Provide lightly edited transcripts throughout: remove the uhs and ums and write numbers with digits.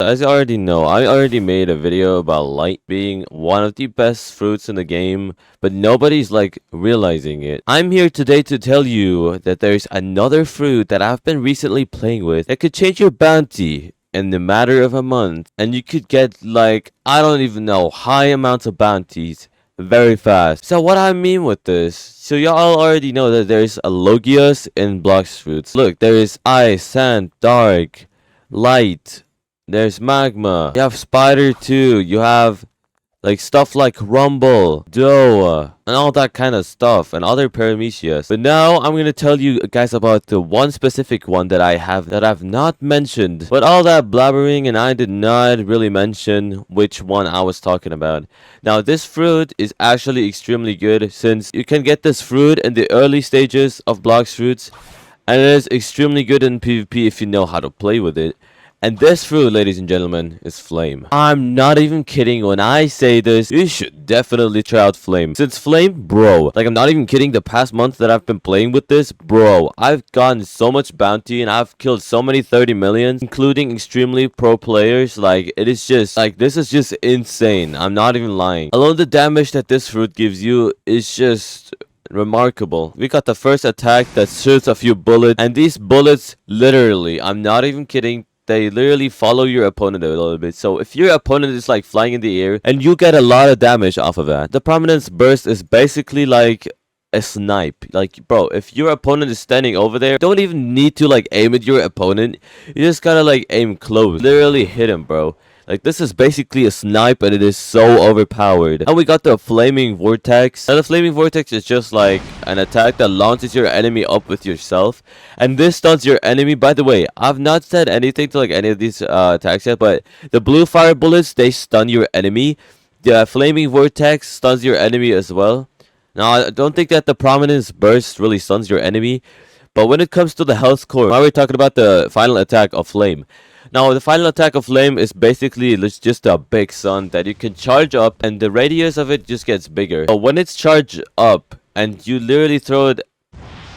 As you already know, I already made a video about light being one of the best fruits in the game, but nobody's like realizing it. I'm here today to tell you that there's another fruit that I've been recently playing with that could change your bounty in the matter of a month, and you could get like, I don't even know, high amounts of bounties very fast. So what I mean with this, so y'all already know that there's a Logios in Blox Fruits. Look, there is ice, sand, dark, light. There's magma. You have spider too. You have like stuff like rumble, dough, and all that kind of stuff, and other paramecias. But now I'm gonna tell you guys about the one specific one that I have that I've not mentioned. But all that blabbering and I did not really mention which one I was talking about. Now this fruit is actually extremely good since you can get this fruit in the early stages of Blox Fruits, and it is extremely good in PvP if you know how to play with it. And this fruit, ladies and gentlemen, is Flame. I'm not even kidding when I say this. You should definitely try out Flame. Since Flame, bro, like I'm not even kidding, the past month that I've been playing with this, bro, I've gotten so much bounty and I've killed so many 30 millions, including extremely pro players. Like, it is just, like, this is just insane. I'm not even lying. Alone the damage that this fruit gives you is just remarkable. We got the first attack that shoots a few bullets, and these bullets, literally, I'm not even kidding, they literally follow your opponent a little bit. So if your opponent is like flying in the air and you get a lot of damage off of that, the prominence burst is basically like a snipe. Like, bro, if your opponent is standing over there, don't even need to like aim at your opponent. You just gotta like aim close, literally hit him, bro. Like, this is basically a snipe, and it is so overpowered. And we got the Flaming Vortex. Now, the Flaming Vortex is just like an attack that launches your enemy up with yourself. And this stuns your enemy. By the way, I've not said anything to like any of these attacks yet, but the blue fire bullets, they stun your enemy. The Flaming Vortex stuns your enemy as well. Now, I don't think that the Prominence Burst really stuns your enemy. But when it comes to the health core, now we're talking about the final attack of Flame. Now, the final attack of Flame is basically just a big sun that you can charge up, and the radius of it just gets bigger. But when it's charged up and you literally throw it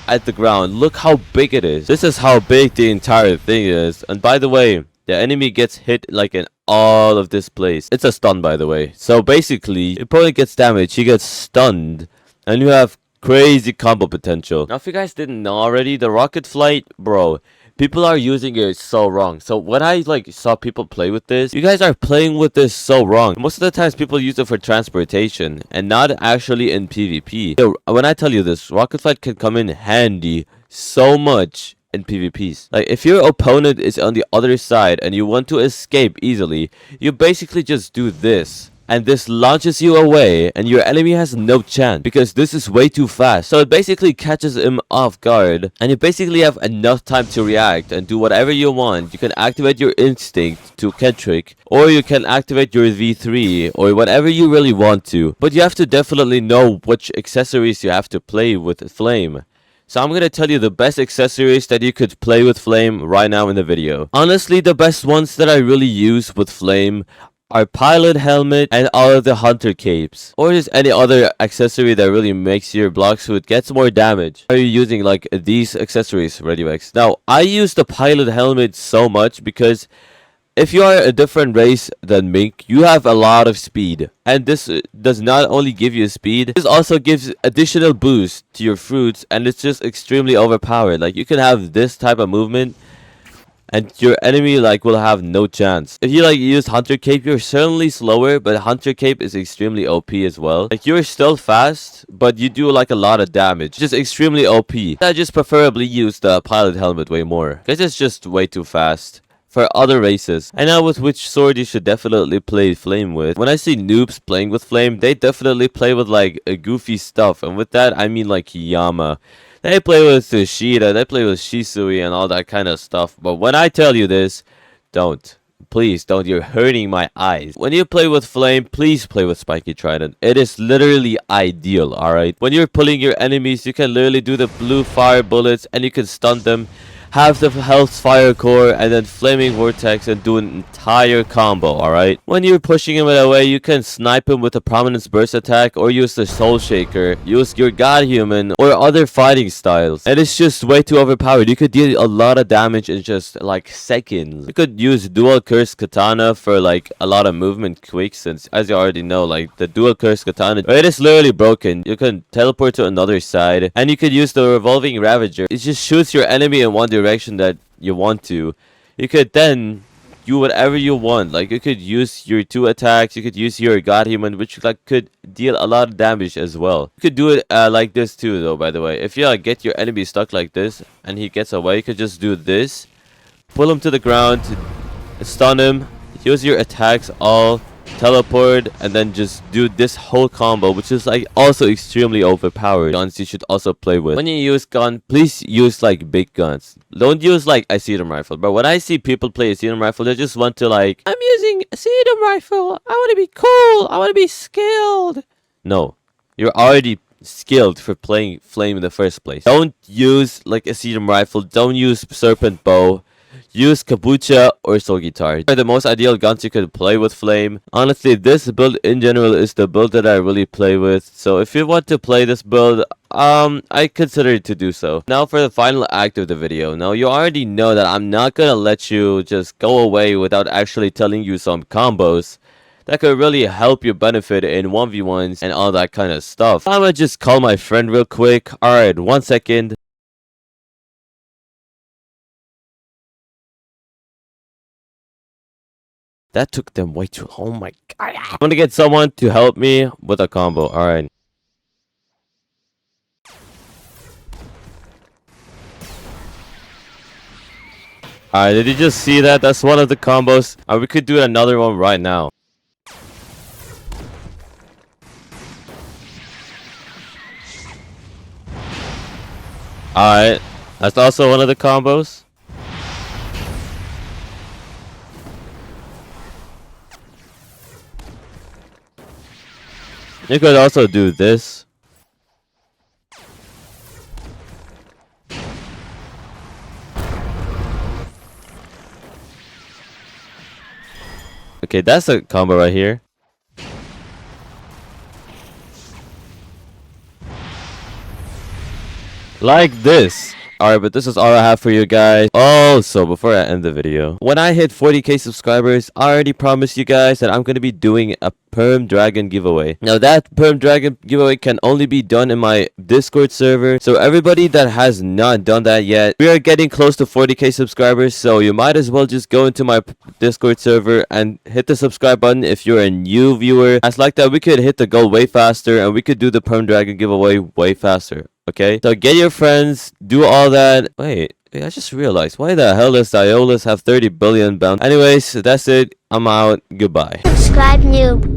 at the ground, look how big it is. This is how big the entire thing is. And by the way, the enemy gets hit like in all of this place. It's a stun, by the way. So basically, your opponent gets damaged, he gets stunned, and you have crazy combo potential. Now, if you guys didn't know already, the rocket flight, bro, people are using it so wrong. So when I like saw people play with this, you guys are playing with this so wrong. Most of the times people use it for transportation and not actually in PvP. So when I tell you this, rocket flight can come in handy so much in PvPs. Like, if your opponent is on the other side and you want to escape easily, you basically just do this. And this launches you away, and your enemy has no chance because this is way too fast. So it basically catches him off guard, and you basically have enough time to react and do whatever you want. You can activate your instinct to Kentrick, or you can activate your V3, or whatever you really want to. But you have to definitely know which accessories you have to play with Flame. So I'm going to tell you the best accessories that you could play with Flame right now in the video. Honestly, the best ones that I really use with Flame are pilot helmet and all of the hunter capes, or just any other accessory that really makes your Blox Fruit gets more damage. Are you using like these accessories, RadioX? Now, I use the pilot helmet so much because if you are a different race than Mink, you have a lot of speed, and this does not only give you speed, this also gives additional boost to your fruits, and it's just extremely overpowered. Like, you can have this type of movement and your enemy like will have no chance. If you like use Hunter Cape, you're certainly slower, but Hunter Cape is extremely OP as well. Like, you're still fast, but you do like a lot of damage. Just extremely OP. I just preferably use the pilot helmet way more, because it's just way too fast for other races. And now with which sword you should definitely play Flame with. When I see noobs playing with Flame, they definitely play with like a goofy stuff, and with that I mean like Yama. They play with Shida, they play with Shisui and all that kind of stuff. But when I tell you this, don't. Please don't. You're hurting my eyes. When you play with Flame, please play with Spiky Trident. It is literally ideal, alright? When you're pulling your enemies, you can literally do the blue fire bullets and you can stun them. half the health fire core, and then flaming vortex, and do an entire combo, alright? When you're pushing him away, you can snipe him with a prominence burst attack, or use the soul shaker, use your god human, or other fighting styles. And it's just way too overpowered. You could deal a lot of damage in just like seconds. You could use dual curse katana for like a lot of movement quicks, since as you already know, like the dual curse katana, it is literally broken. You can teleport to another side, and you could use the revolving ravager. It just shoots your enemy in one direction that you want to. You could then do whatever you want. Like you could use your 2 attacks, you could use your god human, which like could deal a lot of damage as well. You could do it like this too though, by the way. If you like get your enemy stuck like this and he gets away, you could just do this, pull him to the ground, stun him, use your attacks all, teleport, and then just do this whole combo, which is like also extremely overpowered. Guns you should also play with. When you use gun, please use like big guns. Don't use like a sedum rifle. But when I see people play a sedum rifle, they just want to like, I'm using a sedum rifle, I want to be cool, I want to be skilled. No, you're already skilled for playing flame in the first place. Don't use like a sedum rifle, don't use serpent bow. Use kabucha or soul guitar. They're the most ideal guns you could play with flame. Honestly, this build in general is the build that I really play with. So if you want to play this build, I consider to do so. Now for the final act of the video. Now you already know that I'm not gonna let you just go away without actually telling you some combos that could really help you benefit in 1v1s and all that kind of stuff. I'm gonna just call my friend real quick. Alright, 1 second. That took them way too. Oh my god. I'm gonna get someone to help me with a combo. Alright. Alright, did you just see that? That's one of the combos. We could do another one right now. Alright. That's also one of the combos. You could also do this. Okay, that's a combo right here. Like this. Alright, but this is all I have for you guys. Also, before I end the video, when I hit 40k subscribers, I already promised you guys that I'm going to be doing a Perm Dragon giveaway. Now, that Perm Dragon giveaway can only be done in my Discord server. So, everybody that has not done that yet, we are getting close to 40k subscribers. So, you might as well just go into my Discord server and hit the subscribe button if you're a new viewer. As like that, we could hit the goal way faster and we could do the Perm Dragon giveaway way faster. Okay, so get your friends, do all that. Wait, I just realized, why the hell does Iolus have 30 billion bounty? Anyways, that's it. I'm out. Goodbye. Subscribe, noob.